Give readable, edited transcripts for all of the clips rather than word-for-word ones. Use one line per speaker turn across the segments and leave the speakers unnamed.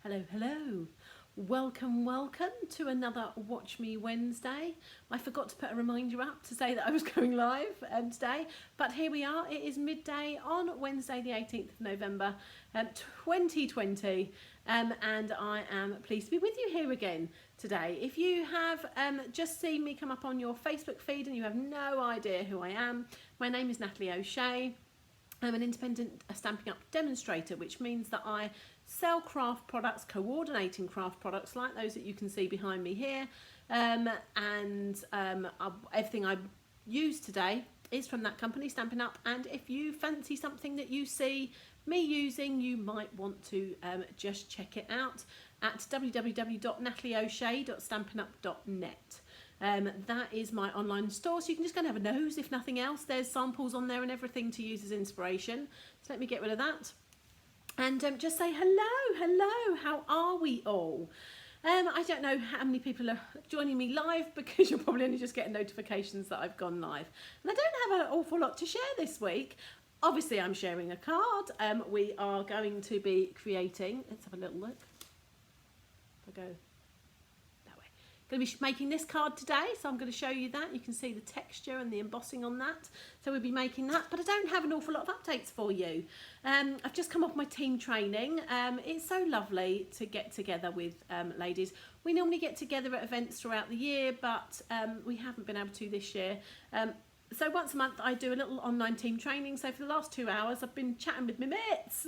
Hello, hello. Welcome to another Watch Me Wednesday. I forgot to put a reminder up to say that I was going live today, but here we are. It is midday on Wednesday the 18th of November 2020 and I am pleased to be with you here again today. If you have just seen me come up on your Facebook feed and you have no idea who I am, my name is Natalie O'Shea. I'm an independent Stampin' Up demonstrator, which means that I sell craft products, coordinating craft products like those that you can see behind me here. Everything I use today is from that company, Stampin' Up. And if you fancy something that you see me using, you might want to just check it out at www.natalieoshea.stampinup.net. That is my online store, so you can just go and have a nose if nothing else. There's samples on there and everything to use as inspiration. So let me get rid of that and just say hello, how are we all? I don't know how many people are joining me live because you're probably only just getting notifications that I've gone live, and I don't have an awful lot to share this week. Obviously I'm sharing a card. We are going to be creating, let's have a little look. If I go going to be making this card today, so I'm going to show you that. You can see the texture and the embossing on that, so we'll be making that, but I don't have an awful lot of updates for you. I've just come off my team training. It's so lovely to get together with ladies. We normally get together at events throughout the year, but we haven't been able to this year. So once a month I do a little online team training, so for the last 2 hours I've been chatting with my mates.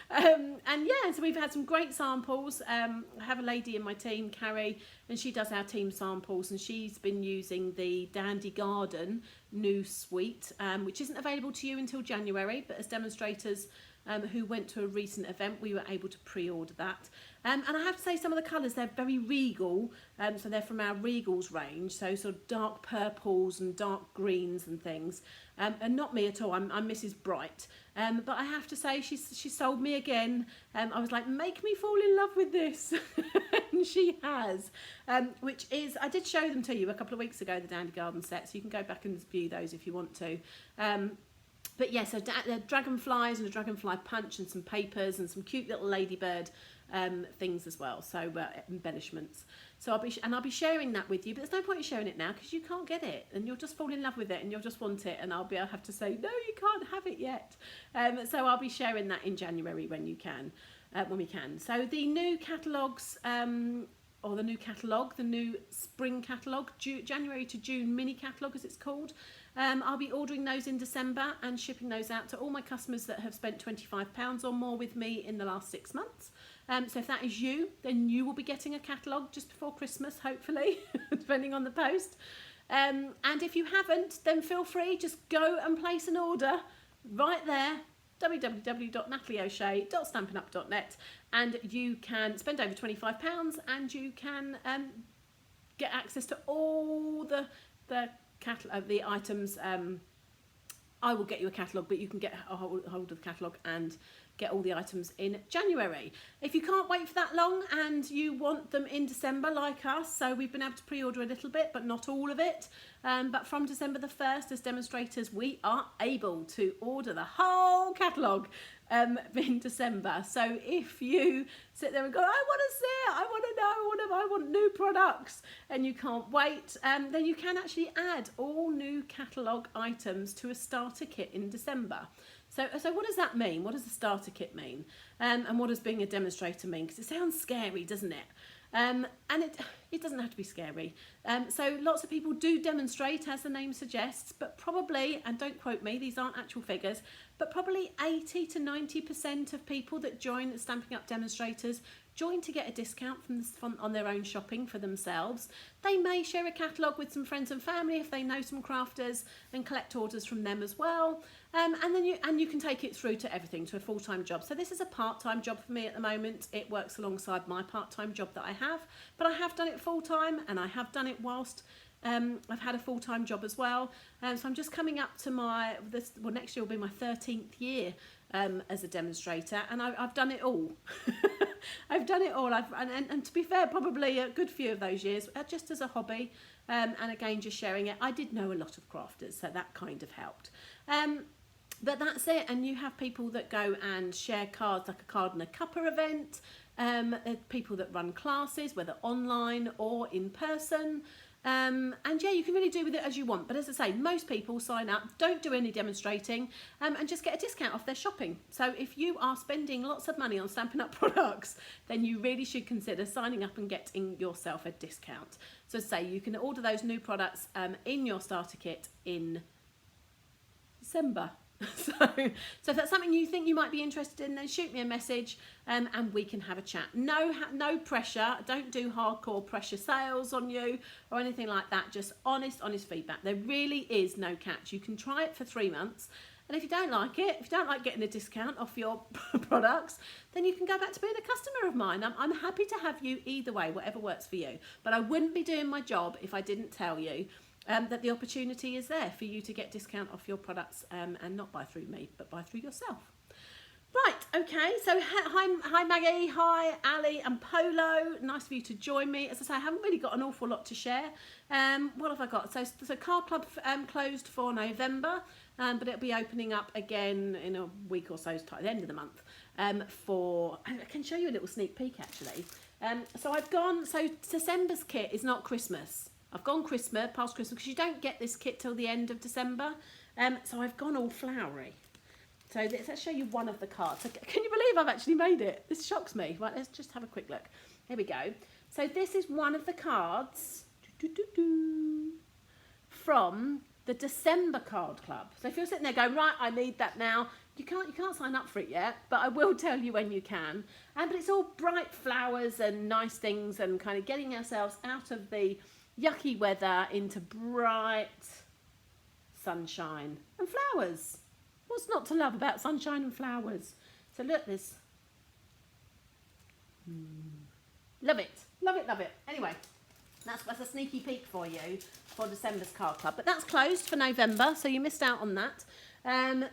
And yeah, so we've had some great samples. I have a lady in my team, Carrie, and she does our team samples, and she's been using the Dandy Garden new suite, which isn't available to you until January, but as demonstrators who went to a recent event, we were able to pre-order that. And I have to say, some of the colours, they're very regal, so they're from our Regals range, so sort of dark purples and dark greens and things. And not me at all, I'm Mrs. Bright. But I have to say, she sold me again. I was like, make me fall in love with this. And she has, which is, I did show them to you a couple of weeks ago, the Dandy Garden set, so you can go back and view those if you want to. But yeah, so dragonflies and a dragonfly punch and some papers and some cute little ladybird things as well, so embellishments. So I'll be sharing that with you, but there's no point in sharing it now because you can't get it and you'll just fall in love with it and you'll just want it, and I'll have to say no, you can't have it yet. So I'll be sharing that in January when we can. So the new catalogues, or the new spring catalogue, January to June mini catalogue as it's called. I'll be ordering those in December and shipping those out to all my customers that have spent £25 or more with me in the last 6 months. So if that is you, then you will be getting a catalogue just before Christmas, hopefully, depending on the post. And if you haven't, then feel free, just go and place an order right there, www.natalieoshea.stampinup.net, and you can spend over £25 and you can get access to all the items. I will get you a catalogue, but you can get a hold of the catalogue and get all the items in January. If you can't wait for that long and you want them in December like us, so we've been able to pre-order a little bit but not all of it, but from December the 1st as demonstrators we are able to order the whole catalogue in December. So if you sit there and go, I want to see it, I want to know, I want new products, and you can't wait, then you can actually add all new catalogue items to a starter kit in December. So what does that mean? What does the starter kit mean? And what does being a demonstrator mean? Because it sounds scary, doesn't it? And it doesn't have to be scary. So lots of people do demonstrate, as the name suggests, but probably, and don't quote me, these aren't actual figures, but probably 80 to 90% of people that join Stampin' Up demonstrators join to get a discount on their own shopping for themselves. They may share a catalogue with some friends and family if they know some crafters and collect orders from them as well. And then you can take it through to everything, to a full-time job. So this is a part-time job for me at the moment. It works alongside my part-time job that I have, but I have done it full-time and I have done it whilst I've had a full-time job as well. So I'm just coming up to next year will be my 13th year as a demonstrator, and I've done it all. I've done it all. And to be fair, probably a good few of those years just as a hobby, and again just sharing it. I did know a lot of crafters, so that kind of helped. But that's it. And you have people that go and share cards, like a card and a cuppa event. People that run classes, whether online or in person. And yeah, you can really do with it as you want. But as I say, most people sign up, don't do any demonstrating, and just get a discount off their shopping. So if you are spending lots of money on Stampin' Up products, then you really should consider signing up and getting yourself a discount. So say you can order those new products in your starter kit in December. So if that's something you think you might be interested in, then shoot me a message and we can have a chat. No pressure. Don't do hardcore pressure sales on you or anything like that. Just honest feedback. There really is no catch. You can try it for 3 months, and if you don't like it, if you don't like getting a discount off your products, then you can go back to being a customer of mine. I'm happy to have you either way, whatever works for you. But I wouldn't be doing my job if I didn't tell you that the opportunity is there for you to get discount off your products, and not buy through me, but buy through yourself. Right, okay, so hi Maggie, hi Ali and Polo, nice of you to join me. As I say, I haven't really got an awful lot to share. What have I got? So Card Club closed for November, but it'll be opening up again in a week or so's time, at the end of the month. I can show you a little sneak peek actually. So December's kit is not Christmas. I've gone past Christmas, because you don't get this kit till the end of December. So I've gone all flowery. So let's show you one of the cards. So can you believe I've actually made it? This shocks me. Right, let's just have a quick look. Here we go. So this is one of the cards from the December Card Club. So if you're sitting there going, right, I need that now, you can't sign up for it yet, but I will tell you when you can. But it's all bright flowers and nice things, and kind of getting ourselves out of the yucky weather into bright sunshine and flowers. What's not to love about sunshine and flowers? So look, this. Love it. Anyway, that's a sneaky peek for you for December's Card Club. But that's closed for November, so you missed out on that.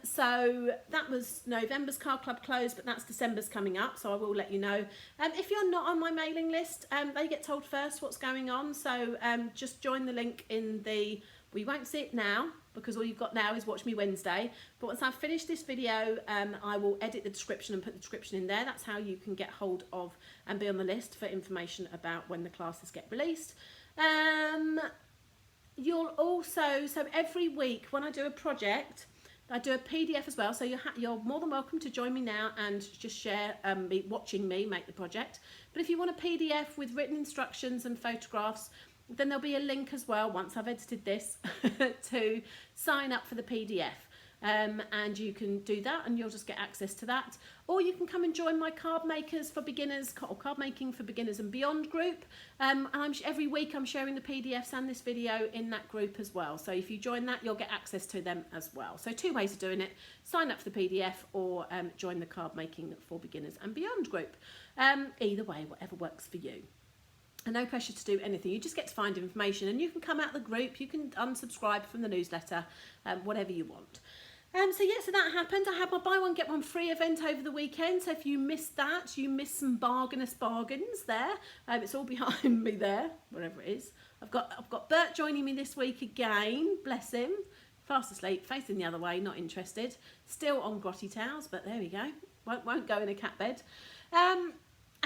So that was November's Card Club closed, but that's December's coming up, so I will let you know. If you're not on my mailing list, they get told first what's going on, so just join the link in the... We won't see it now, because all you've got now is Watch Me Wednesday, but once I've finished this video, I will edit the description and put the description in there. That's how you can get hold of and be on the list for information about when the classes get released. You'll also, so every week when I do a project, I do a PDF as well, so you're more than welcome to join me now and just share watching me make the project. But if you want a PDF with written instructions and photographs, then there'll be a link as well once I've edited this to sign up for the PDF. And you can do that and you'll just get access to that. Or you can come and join my Card Makers for Beginners, or Card Making for Beginners and Beyond group. And every week I'm sharing the PDFs and this video in that group as well. So if you join that, you'll get access to them as well. So 2 ways of doing it: sign up for the PDF or join the Card Making for Beginners and Beyond group. Either way, whatever works for you. And no pressure to do anything. You just get to find information, and you can come out of the group, you can unsubscribe from the newsletter, whatever you want. So that happened. I had my buy one get one free event over the weekend. So if you missed that, you missed some bargainous bargains there. It's all behind me there, wherever it is. I've got Bert joining me this week again. Bless him. Fast asleep, facing the other way, not interested. Still on grotty towels, but there we go. Won't go in a cat bed.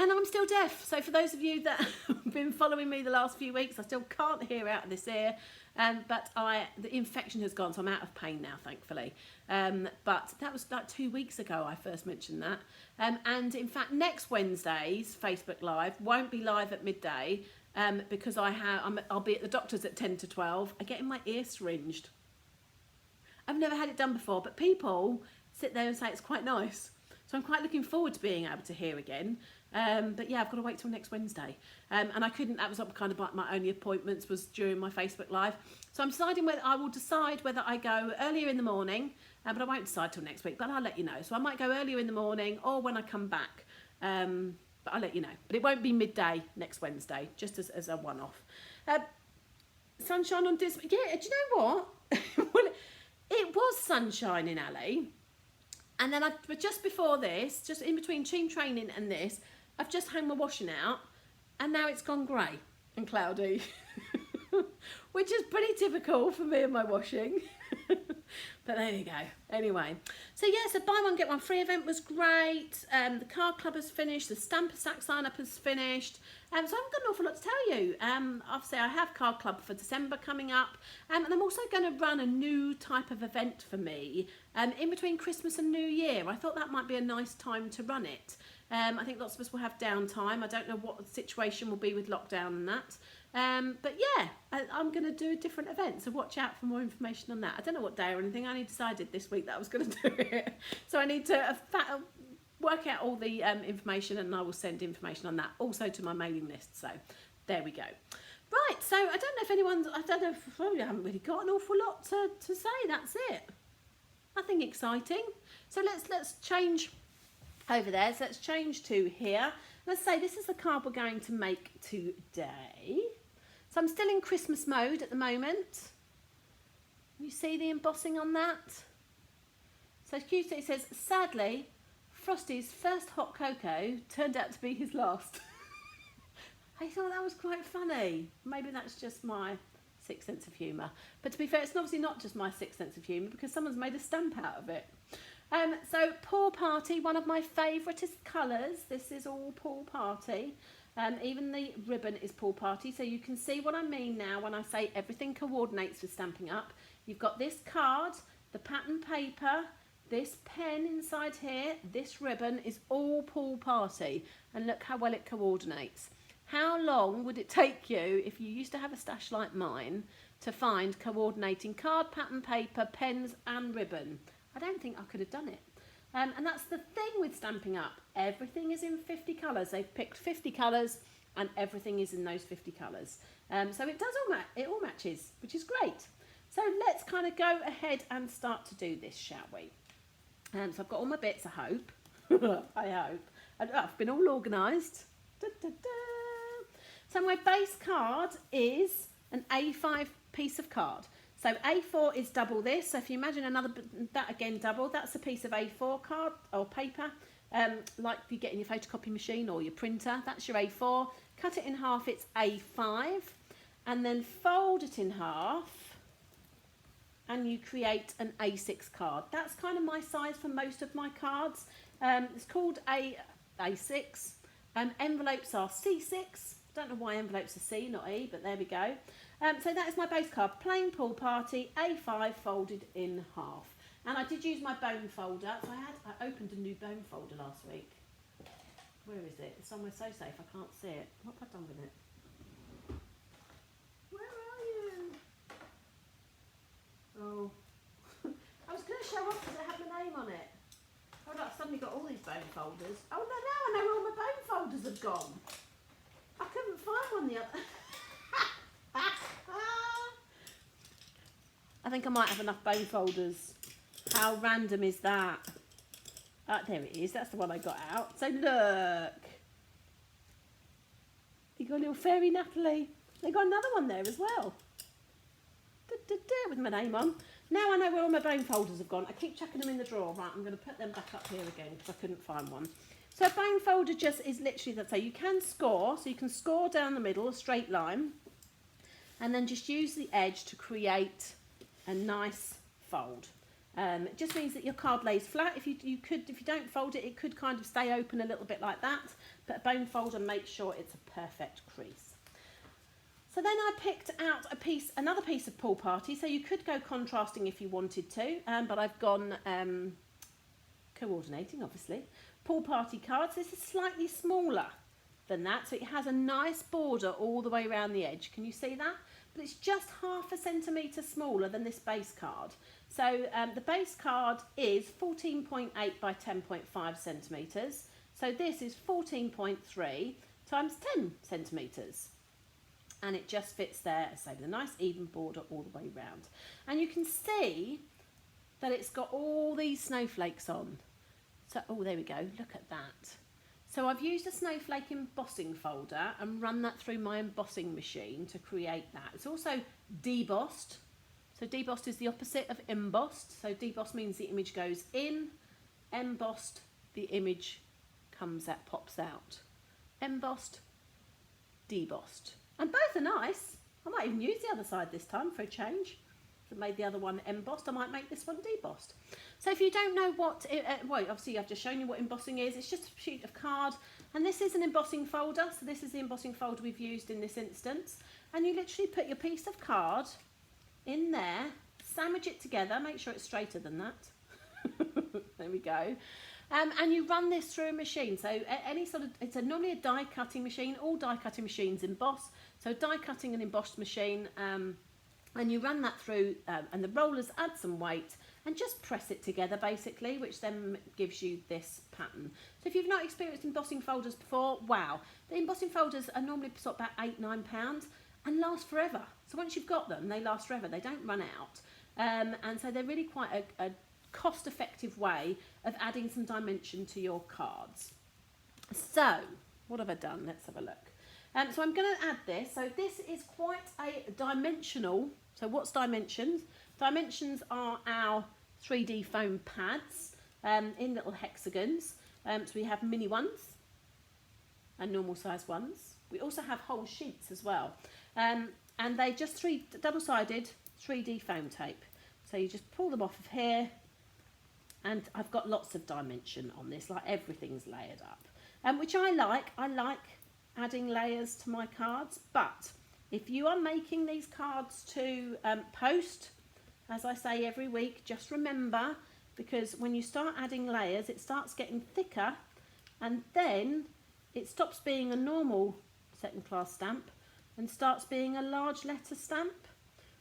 And I'm still deaf. So for those of you that have been following me the last few weeks, I still can't hear out of this ear. But the infection has gone, so I'm out of pain now, thankfully. But that was like 2 weeks ago I first mentioned that. And in fact, next Wednesday's Facebook Live won't be live at midday because I'll be at the doctor's at 10 to 12. I'm getting my ear syringed. I've never had it done before, but people sit there and say it's quite nice. So I'm quite looking forward to being able to hear again. But yeah, I've got to wait till next Wednesday. And I couldn't, that was kind of like my only appointments was during my Facebook Live. So I'm deciding whether I go earlier in the morning, but I won't decide till next week, but I'll let you know. So I might go earlier in the morning or when I come back, but I'll let you know. But it won't be midday next Wednesday, just as a one-off. Sunshine on Disney. Yeah, do you know what? Well, it was sunshine in Ali. And then but just before this, just in between team training and this, I've just hung my washing out, and now it's gone grey and cloudy, which is pretty typical for me and my washing. But there you go. Anyway, so yeah, so buy one get one free event was great. The card club has finished. The stamper sack sign up has finished. So I haven't got an awful lot to tell you. Obviously I have card club for December coming up, and I'm also going to run a new type of event for me in between Christmas and New Year. I thought that might be a nice time to run it. I think lots of us will have downtime. I don't know what the situation will be with lockdown and that. But yeah, I'm going to do a different event, so watch out for more information on that. I don't know what day or anything. I only decided this week that I was going to do it. So I need to work out all the information, and I will send information on that also to my mailing list. So there we go. Right, so I don't know if I haven't really got an awful lot to say. That's it. Nothing exciting. So let's change over there. So let's change to here. Let's say this is the card we're going to make today. So I'm still in Christmas mode at the moment. You see the embossing on that? So cute. It says, sadly, Frosty's first hot cocoa turned out to be his last. I thought that was quite funny. Maybe that's just my sixth sense of humour. But to be fair, it's obviously not just my sixth sense of humour, because someone's made a stamp out of it. So Pool Party, one of my favouriteest colours. This is all Pool Party. Even the ribbon is Pool Party. So you can see what I mean now when I say everything coordinates with Stampin' Up. You've got this card, the pattern paper, this pen inside here, this ribbon is all Pool Party. And look how well it coordinates. How long would it take you, if you used to have a stash like mine, to find coordinating card, pattern paper, pens and ribbon? I don't think I could have done it. And that's the thing with Stampin' Up. Everything is in 50 colours. They've picked 50 colours and everything is in those 50 colours. So it does all matches, which is great. So let's kind of go ahead and start to do this, shall we? So I've got all my bits, I hope. I hope. I've been all organised. So my base card is an A5 piece of card. So A4 is double this. So if you imagine that again double, that's a piece of A4 card or paper, like you get in your photocopy machine or your printer. That's your A4. Cut it in half, it's A5, and then fold it in half, and you create an A6 card. That's kind of my size for most of my cards. It's called A6. Envelopes are C6. Don't know why envelopes are C, not E, but there we go. So that is my base card, plain Pool Party, A5 folded in half. And I did use my bone folder. So I opened a new bone folder last week. Where is it? It's somewhere so safe I can't see it. What have I done with it? Where are you? Oh. I was going to show off because it had my name on it. Oh, look, I've suddenly got all these bone folders. Oh, no, now I know where all my bone folders have gone. I couldn't find one the other... I think I might have enough bone folders. How random is that? There it is. That's the one I got out. So look. You got a little fairy Natalie. They got another one there as well. With my name on. Now I know where all my bone folders have gone. I keep chucking them in the drawer. Right, I'm going to put them back up here again because I couldn't find one. So a bone folder just is literally, let's say, you can score. So you can score down the middle, a straight line. And then just use the edge to create a nice fold. It just means that your card lays flat. If you don't fold it, it could kind of stay open a little bit like that. But a bone folder makes sure it's a perfect crease. So then I picked out another piece of Pool Party. So you could go contrasting if you wanted to, but I've gone coordinating, obviously. Pool Party cards. This is slightly smaller than that, so it has a nice border all the way around the edge. Can you see that? But it's just 0.5 centimetre smaller than this base card. So the base card is 14.8 by 10.5 centimetres. So this is 14.3 times 10 centimetres. And it just fits there, so with a nice even border all the way round. And you can see that it's got all these snowflakes on. So, oh, there we go, look at that. So I've used a snowflake embossing folder and run that through my embossing machine to create that. It's also debossed. So debossed is the opposite of embossed. So debossed means the image goes in. Embossed, the image pops out. Embossed, debossed. And both are nice. I might even use the other side this time for a change. I made the other one embossed, I might make this one debossed. So if you don't know what, well, obviously I've just shown you what embossing is. It's just a sheet of card, and this is an embossing folder. So this is the embossing folder we've used in this instance. And you literally put your piece of card in there, sandwich it together, make sure it's straighter than that. There we go. And you run this through a machine. So any sort of, it's normally a die cutting machine. All die cutting machines emboss. So die cutting and embossed machine, and you run that through, and the rollers add some weight and just press it together basically, which then gives you this pattern. So if you've not experienced embossing folders before, wow, the embossing folders are normally sort of about £8–9 and last forever. So once you've got them, they last forever. They don't run out, and so they're really quite a cost-effective way of adding some dimension to your cards. So what have I done? Let's have a look. So I'm going to add this. So this is quite a dimensional. So what's dimensions? Dimensions are our 3D foam pads in little hexagons. So we have mini ones and normal size ones. We also have whole sheets as well. And they just double-sided 3D foam tape. So you just pull them off of here. And I've got lots of dimension on this, like everything's layered up, which I like. I like adding layers to my cards, but if you are making these cards to post, as I say every week, just remember, because when you start adding layers, it starts getting thicker, and then it stops being a normal second-class stamp and starts being a large letter stamp,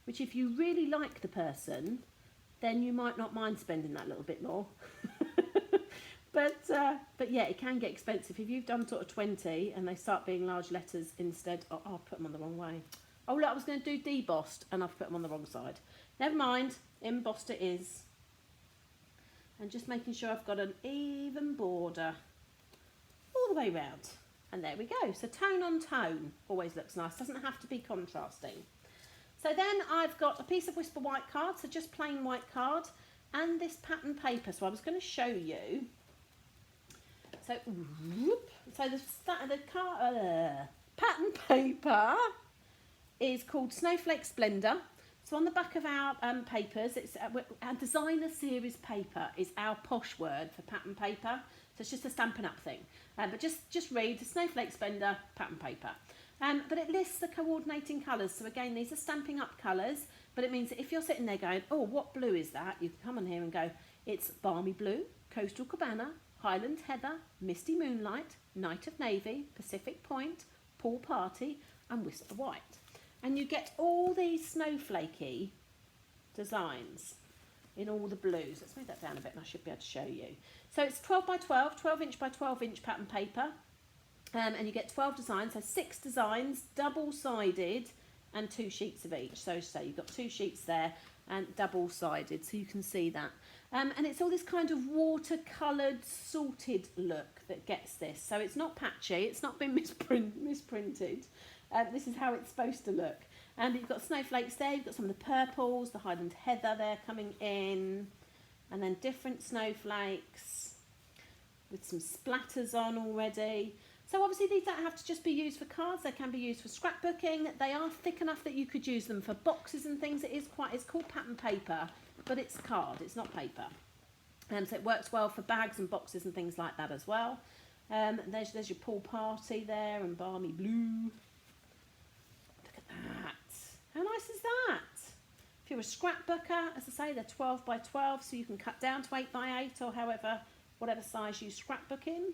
which if you really like the person, then you might not mind spending that little bit more. But yeah, it can get expensive. If you've done sort of 20 and they start being large letters instead, oh, I'll put them on the wrong way. Oh look, I was going to do debossed and I've put them on the wrong side. Never mind, embossed it is. And just making sure I've got an even border all the way round. And there we go. So tone on tone always looks nice. Doesn't have to be contrasting. So then I've got a piece of Whisper white card, so just plain white card, and this pattern paper. So I was going to show you. So the pattern paper is called Snowflake Splendor. So on the back of our papers, it's our designer series paper is our posh word for pattern paper. So it's just a Stampin' Up thing. But just read the Snowflake Splendor pattern paper. But it lists the coordinating colours. So again, these are Stampin' Up colours, but it means that if you're sitting there going, oh, what blue is that? You can come on here and go, it's Balmy Blue, Coastal Cabana, Highland Heather, Misty Moonlight, Night of Navy, Pacific Point, Pool Party, and Whisper White. And you get all these snowflakey designs in all the blues. Let's move that down a bit and I should be able to show you. So it's 12 by 12, 12 inch by 12 inch pattern paper. And you get 12 designs, so 6 designs, double-sided, and 2 sheets of each. So you've got 2 sheets there and double-sided, so you can see that. And it's all this kind of watercoloured, sorted look that gets this. So it's not patchy, it's not been misprinted. This is how it's supposed to look. And you've got snowflakes there, you've got some of the purples, the Highland Heather there coming in, and then different snowflakes with some splatters on already. So obviously these don't have to just be used for cards, they can be used for scrapbooking. They are thick enough that you could use them for boxes and things. It's called pattern paper, but it's card, it's not paper. So it works well for bags and boxes and things like that as well. There's your Pool Party there and Balmy Blue. Look at that. How nice is that? If you're a scrapbooker, as I say, they're 12 by 12, so you can cut down to 8 by 8 or whatever size you scrapbook in.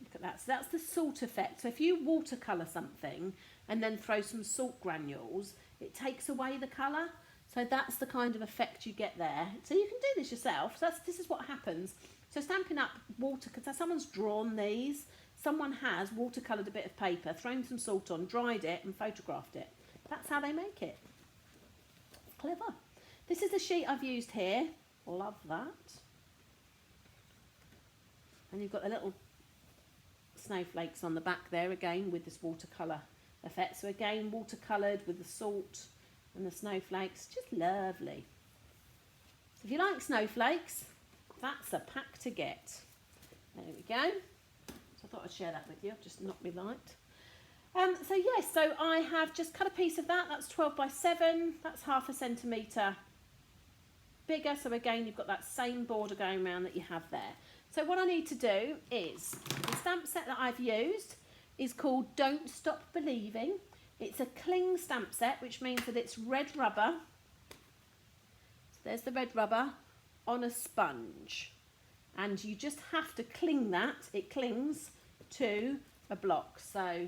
Look at that. So that's the salt effect. So if you watercolour something and then throw some salt granules, it takes away the colour. So that's the kind of effect you get there. So you can do this yourself. So this is what happens. So Stampin' Up because someone's drawn these. Someone has watercoloured a bit of paper, thrown some salt on, dried it and photographed it. That's how they make it. Clever. This is the sheet I've used here. Love that. And you've got the little snowflakes on the back there again with this watercolour effect. So again, watercoloured with the salt and the snowflakes. Just lovely. So if you like snowflakes, that's a pack to get. There we go. So I thought I'd share that with you. I've just knocked me light. So yes, so I have just cut a piece of that. That's 12 by 7. That's half a centimetre bigger. So again, you've got that same border going around that you have there. So what I need to do is, the stamp set that I've used is called Don't Stop Believing. It's a cling stamp set, which means that it's red rubber. So there's the red rubber on a sponge. And you just have to cling that. It clings to a block. So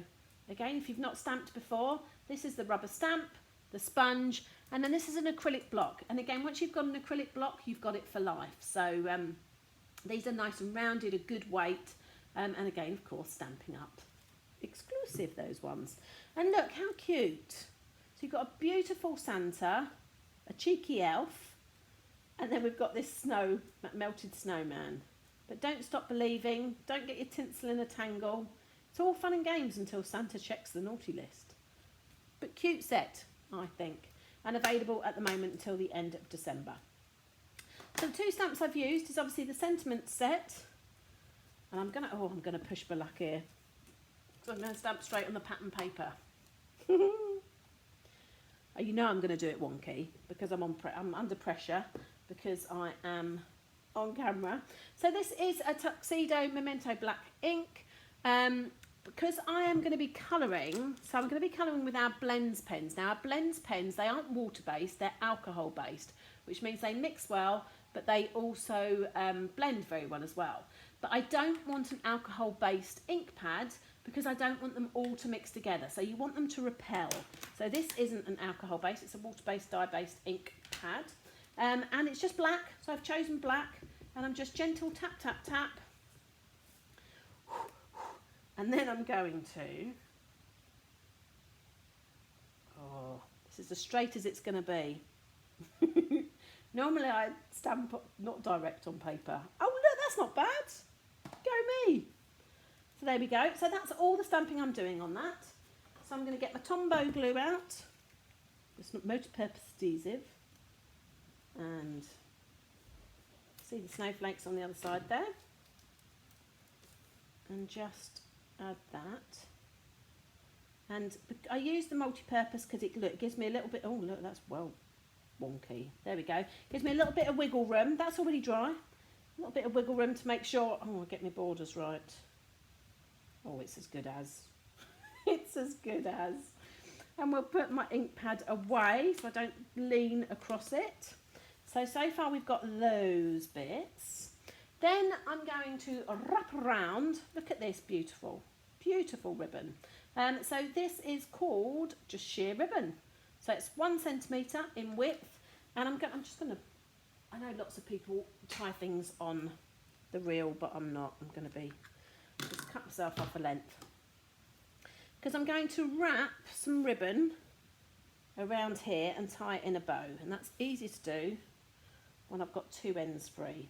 again, if you've not stamped before, this is the rubber stamp, the sponge, and then this is an acrylic block. And again, once you've got an acrylic block, you've got it for life. So these are nice and rounded, a good weight, and again, of course, Stampin' Up! Exclusive, those ones. And look, how cute. So you've got a beautiful Santa, a cheeky elf, and then we've got this melted snowman. But don't stop believing, don't get your tinsel in a tangle. It's all fun and games until Santa checks the naughty list. But cute set, I think, and available at the moment until the end of December. So the two stamps I've used is obviously the sentiment set, and I'm gonna push my luck here. So I'm gonna stamp straight on the pattern paper. You know I'm gonna do it wonky because I'm under pressure because I am on camera. So this is a Tuxedo Memento Black ink. Because I am going to be colouring, so I'm going to be colouring with our blends pens. Now our blends pens, they aren't water based, they're alcohol based, which means they mix well, but they also blend very well as well. But I don't want an alcohol based ink pad because I don't want them all to mix together. So you want them to repel. So this isn't an alcohol based, it's a water based, dye based ink pad. And it's just black, so I've chosen black, and I'm just gentle tap, tap, tap. And then I'm going to, this is as straight as it's going to be. Normally I stamp not direct on paper. Oh look, that's not bad. Go me. So there we go. So that's all the stamping I'm doing on that. So I'm going to get my Tombow glue out. It's not multi-purpose adhesive. And see the snowflakes on the other side there. And just add that, and I use the multi-purpose because it gives me a little bit, oh look, that's well wonky, there we go, gives me a little bit of wiggle room. That's already dry, a little bit of wiggle room to make sure, I get my borders right. Oh, it's as good as it's as good as. And we'll put my ink pad away so I don't lean across it. So far we've got those bits. Then I'm going to wrap around, look at this beautiful, beautiful ribbon. So this is called just sheer ribbon. So it's 1 centimetre in width, and I'm just going to, I know lots of people tie things on the reel, but I'm not, I'm going to just cut myself off a length. Because I'm going to wrap some ribbon around here and tie it in a bow, and that's easy to do when I've got 2 ends free.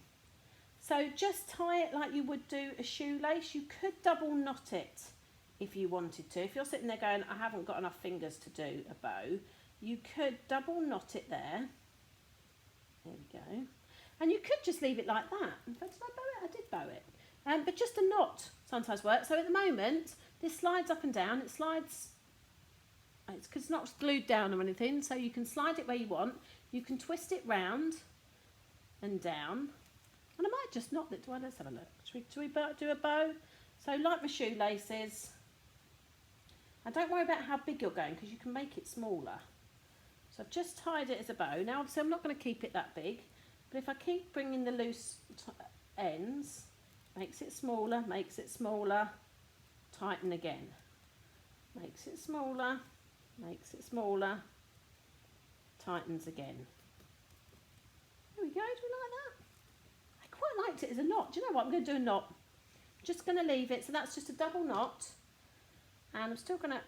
So just tie it like you would do a shoelace. You could double knot it if you wanted to. If you're sitting there going, I haven't got enough fingers to do a bow, you could double knot it there. There we go. And you could just leave it like that. In fact, did I bow it? I did bow it. But just a knot sometimes works. So at the moment, this slides up and down. It slides, it's because it's not glued down or anything, so you can slide it where you want. You can twist it round and down. And I might just knot it. Let's have a look. Should we do a bow? So like my shoelaces. And don't worry about how big you're going because you can make it smaller. So I've just tied it as a bow. Now obviously I'm not going to keep it that big. But if I keep bringing the loose ends, makes it smaller, tighten again. Makes it smaller, tightens again. There we go. Do we like that? I quite liked it as a knot. Do you know what? I'm going to do a knot. Just going to leave it. So that's just a double knot. And I'm still going to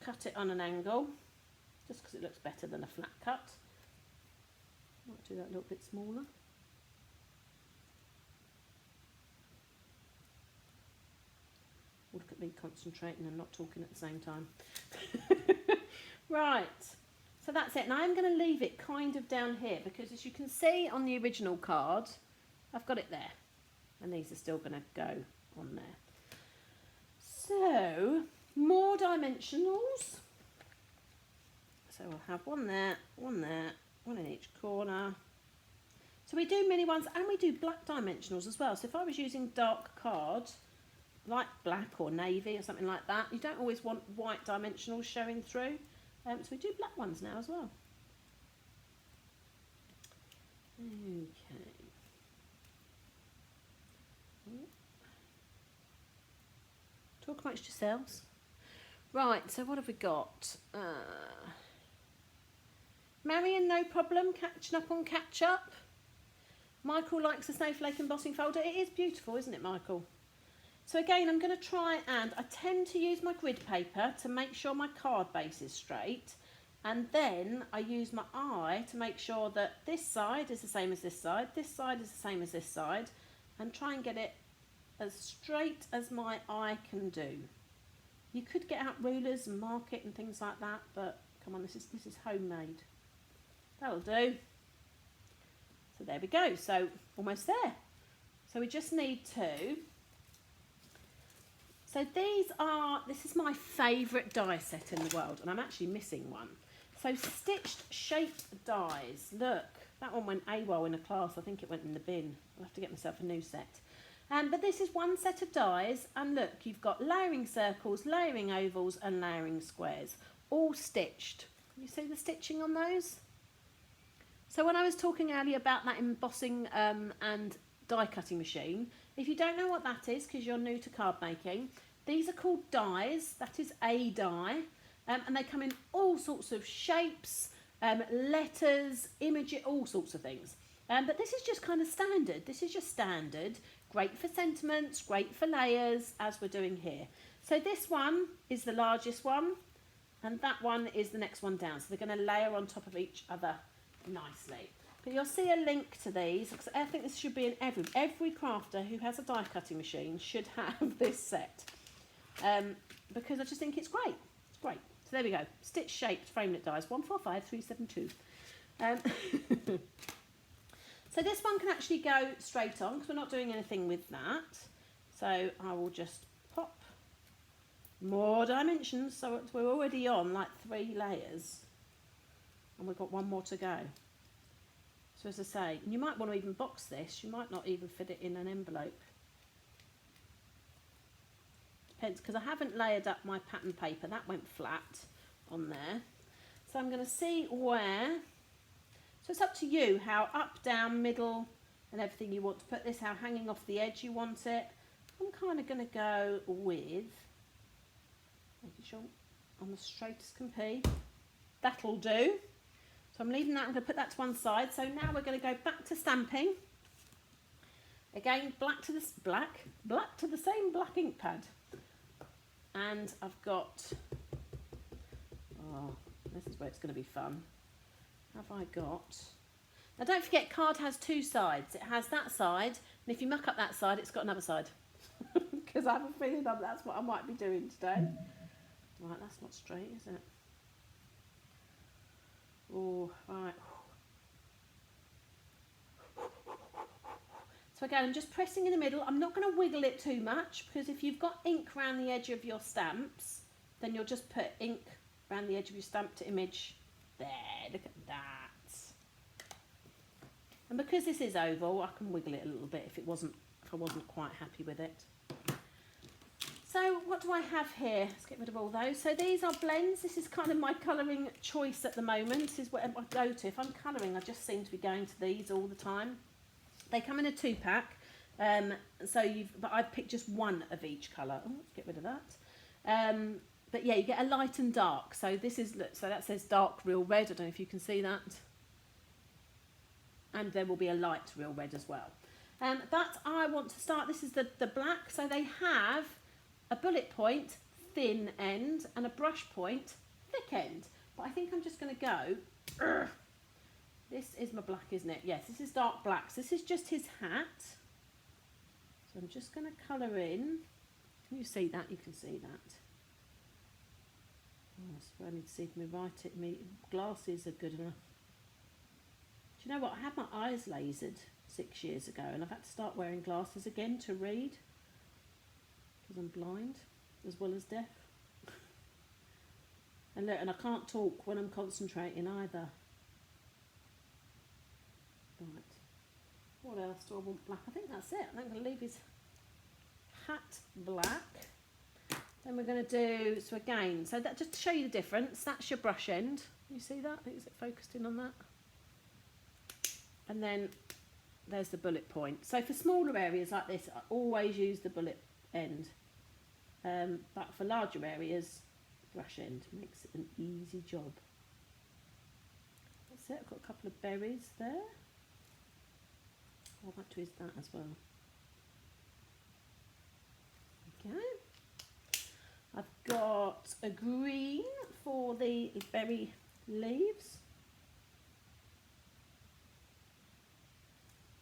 cut it on an angle, just because it looks better than a flat cut. Might do that a little bit smaller. Look at me concentrating and not talking at the same time. Right, so that's it. And I'm going to leave it kind of down here because as you can see on the original card, I've got it there. And these are still going to go on there. So More dimensionals. So we'll have one there, one in each corner. So we do mini ones and we do black dimensionals as well. So if I was using dark card, like black or navy or something like that, you don't always want white dimensionals showing through. So we do black ones now as well. Okay. Talk amongst yourselves. Right, so what have we got? Marion, no problem, catching up on catch up. Michael likes the snowflake embossing folder. It is beautiful, isn't it, Michael? So again, I'm going to try, and I tend to use my grid paper to make sure my card base is straight. And then I use my eye to make sure that this side is the same as this side is the same as this side, and try and get it as straight as my eye can do. You could get out rulers and mark it and things like that, but come on, this is homemade. That'll do. So there we go. So almost there. So we just need to. So this is my favourite die set in the world, and I'm actually missing one. So stitched shaped dies. Look, that one went AWOL in a class. I think it went in the bin. I'll have to get myself a new set. But this is one set of dies, and look, you've got layering circles, layering ovals and layering squares, all stitched. Can you see the stitching on those? So when I was talking earlier about that embossing and die cutting machine, if you don't know what that is because you're new to card making, these are called dies. That is a die, and they come in all sorts of shapes, letters, images, all sorts of things. But this is just kind of standard. This is just standard. Great for sentiments, great for layers, as we're doing here. So this one is the largest one, and that one is the next one down. So they're going to layer on top of each other nicely. But you'll see a link to these, because I think this should be in every crafter who has a die cutting machine should have this set, because I just think it's great. It's great. So there we go. Stitch shaped framelit dies, 145372. So this one can actually go straight on because we're not doing anything with that. So I will just pop more dimensions. So we're already on like 3 layers, and we've got one more to go. So as I say, you might want to even box this. You might not even fit it in an envelope. Depends, because I haven't layered up my pattern paper. That went flat on there. So I'm going to see where. So it's up to you how up, down, middle and everything you want to put this, how hanging off the edge you want it. I'm kind of going to go with, making sure I'm as straight as can be. That'll do. So I'm leaving that, I'm going to put that to one side. So now we're going to go back to stamping. Again, black to the same black ink pad. And I've got, oh, this is where it's going to be fun. Have I got? Now don't forget, card has 2 sides. It has that side, and if you muck up that side, it's got another side. Because I have a feeling that's what I might be doing today. Right, that's not straight, is it? Oh, right. So again, I'm just pressing in the middle. I'm not going to wiggle it too much, because if you've got ink around the edge of your stamps, then you'll just put ink around the edge of your stamp to image. There, look at that. And because this is oval, I can wiggle it a little bit if I wasn't quite happy with it. So what do I have here? Let's get rid of all those. So these are blends. This is kind of my colouring choice at the moment. This is what I go to. If I'm colouring, I just seem to be going to these all the time. They come in a 2-pack. But I've picked just one of each colour. Oh, let's get rid of that. But yeah, you get a light and dark. So this is, so that says dark real red. I don't know if you can see that. And there will be a light real red as well. But I want to start, this is the black. So they have a bullet point, thin end, and a brush point, thick end. But I think I'm just going to go, this is my black, isn't it? Yes, this is dark black. So this is just his hat. So I'm just going to colour in. Can you see that? You can see that. Oh, that's where I need to see if my glasses are good enough. Do you know what? I had my eyes lasered 6 years ago, and I've had to start wearing glasses again to read because I'm blind as well as deaf. And look, and I can't talk when I'm concentrating either. Right. What else do I want black? I think that's it. I'm going to leave his hat black. Then we're going to do, so again, so that just to show you the difference, that's your brush end. You see that? Is it focused in on that? And then there's the bullet point. So for smaller areas like this, I always use the bullet end. But for larger areas, brush end makes it an easy job. That's it. I've got a couple of berries there. I'll have to use that as well. Okay. I've got a green for the berry leaves.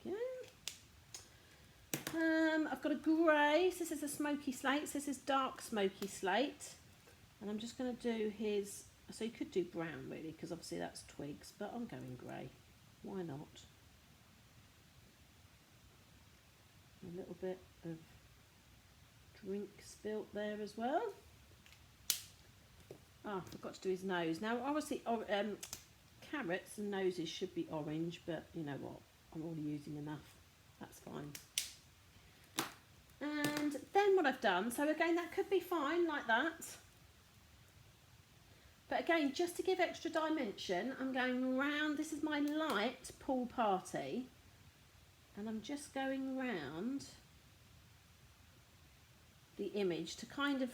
Okay. I've got a grey. So this is a smoky slate. So this is dark smoky slate. And I'm just going to do his, so you could do brown really, because obviously that's twigs, but I'm going grey. Why not? A little bit of drink spilt there as well. Oh, I forgot to do his nose. Now obviously carrots and noses should be orange, but you know what, I'm already using enough. That's fine. And then what I've done, so again that could be fine like that. But again, just to give extra dimension, I'm going round, this is my light pool party, and I'm just going round the image to kind of,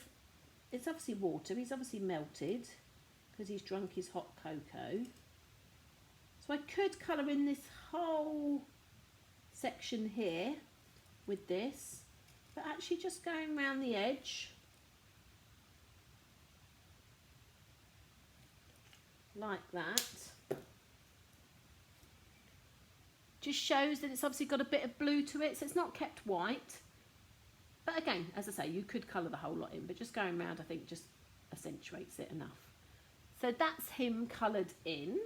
it's obviously water, he's obviously melted because he's drunk his hot cocoa. So I could colour in this whole section here with this, but actually just going round the edge like that just shows that it's obviously got a bit of blue to it, so it's not kept white. But again, as I say, you could colour the whole lot in, but just going round I think just accentuates it enough. So that's him coloured in.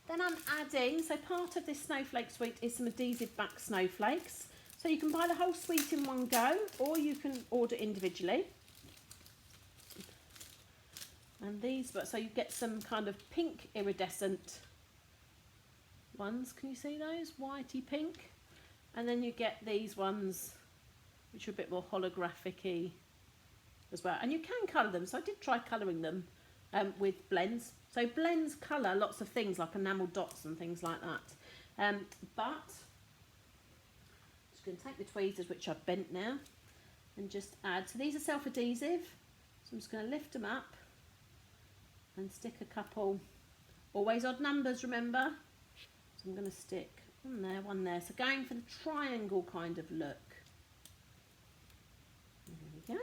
Then I'm adding, so part of this snowflake suite is some adhesive back snowflakes. So you can buy the whole suite in one go, or you can order individually. And these, so you get some kind of pink iridescent ones. Can you see those? Whitey pink. And then you get these ones, which are a bit more holographic-y as well. And you can colour them. So I did try colouring them with blends. So blends colour lots of things like enamel dots and things like that. But I'm just going to take the tweezers, which I've bent now, and just add. So these are self-adhesive. So I'm just going to lift them up and stick a couple, always odd numbers, remember. So I'm going to stick one there. So going for the triangle kind of look. There we go.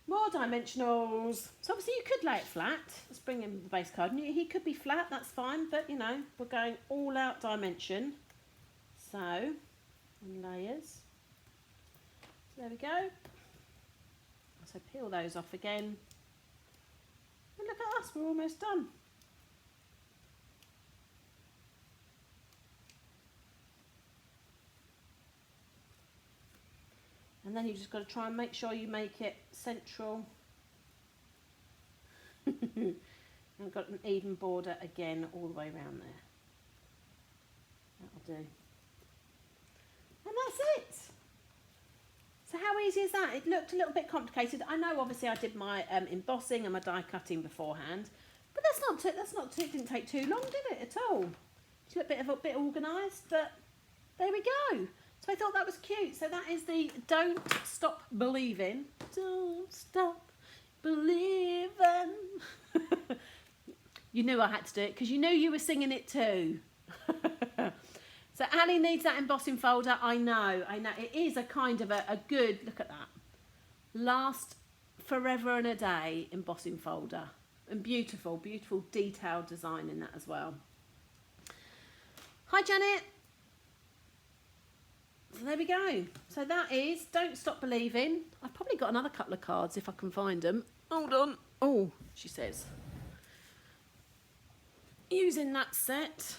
More dimensionals. So obviously you could lay it flat. Let's bring in the base card. And he could be flat, that's fine, but you know, we're going all out dimension. So, and layers. So there we go. So peel those off again. And look at us, we're almost done. And then you've just got to try and make sure you make it central. And got an even border again all the way around there. That'll do. And that's it. So how easy is that? It looked a little bit complicated. I know obviously I did my embossing and my die cutting beforehand, but it didn't take too long, did it at all? It's a bit organised, but there we go. So I thought that was cute. So that is the Don't Stop Believing. Don't stop believing. You knew I had to do it because you knew you were singing it too. So Ali needs that embossing folder. I know. It is a kind of a good, look at that. Last forever and a day embossing folder. And beautiful, beautiful detailed design in that as well. Hi Janet. So there we go. So that is Don't Stop Believing. I've probably got another couple of cards if I can find them. Hold on. Oh, she says. Using that set.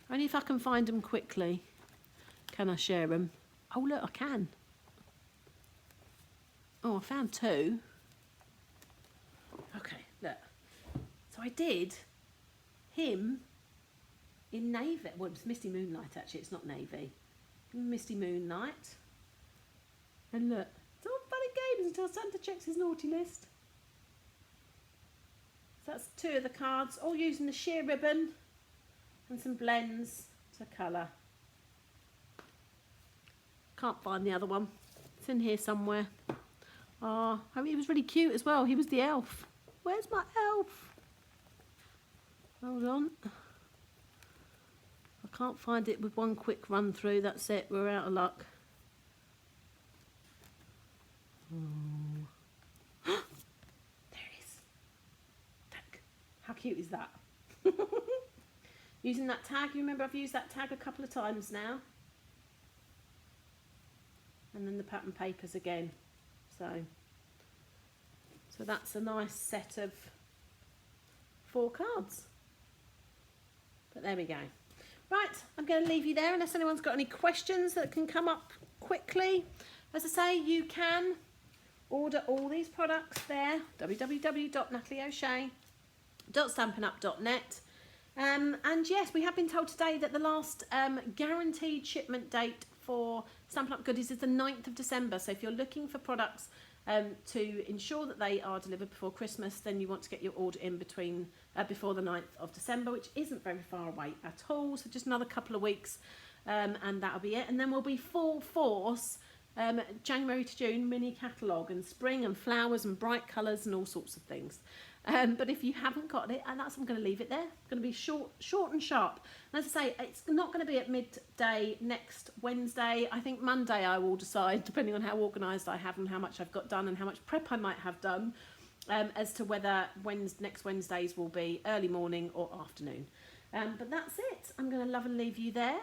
Only if I can find them quickly. Can I share them? Oh look, I can. Oh, I found two. Okay, look. So I did him in navy. Well, it's Misty Moonlight, actually. It's not navy. Misty Moonlight. And look, it's all fun and games until Santa checks his naughty list. So that's two of the cards, all using the sheer ribbon and some blends to colour. Can't find the other one. It's in here somewhere. Oh, I mean, he was really cute as well. He was the elf. Where's my elf? Hold on. I can't find it with one quick run through. That's it. We're out of luck. Oh. There it is. Look. How cute is that? Using that tag. You remember I've used that tag a couple of times now. And then the pattern papers again. So that's a nice set of 4 cards. But there we go. Right, I'm going to leave you there unless anyone's got any questions that can come up quickly. As I say, you can order all these products there, www.natalieoshea.stampinup.net. And yes, we have been told today that the last guaranteed shipment date for Stampin' Up goodies is the 9th of December. So if you're looking for products to ensure that they are delivered before Christmas, then you want to get your order in before the 9th of December, which isn't very far away at all. So just another couple of weeks and that'll be it. And then we'll be full force January to June mini catalogue and spring and flowers and bright colours and all sorts of things. But if you haven't got it, and I'm going to leave it there. It's going to be short and sharp. And as I say, it's not going to be at midday next Wednesday. I think Monday I will decide, depending on how organised I have and how much I've got done and how much prep I might have done, as to whether next Wednesdays will be early morning or afternoon. But that's it. I'm going to love and leave you there.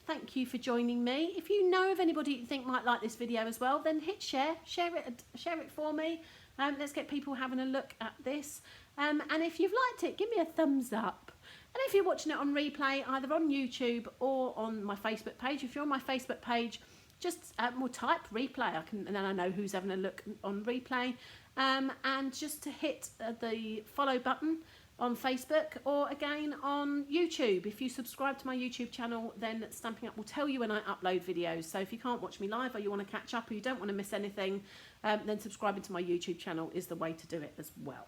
Thank you for joining me. If you know of anybody you think might like this video as well, then hit share it for me. Let's get people having a look at this. And if you've liked it, give me a thumbs up. And if you're watching it on replay, either on YouTube or on my Facebook page, if you're on my Facebook page, just we'll type replay, and then I know who's having a look on replay. And just to hit the follow button on Facebook, or again on YouTube. If you subscribe to my YouTube channel, then Stampin' Up will tell you when I upload videos. So if you can't watch me live, or you want to catch up, or you don't want to miss anything, then subscribing to my YouTube channel is the way to do it as well.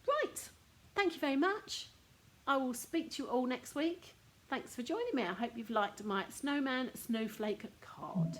Right, thank you very much. I will speak to you all next week. Thanks for joining me. I hope you've liked my snowman snowflake card.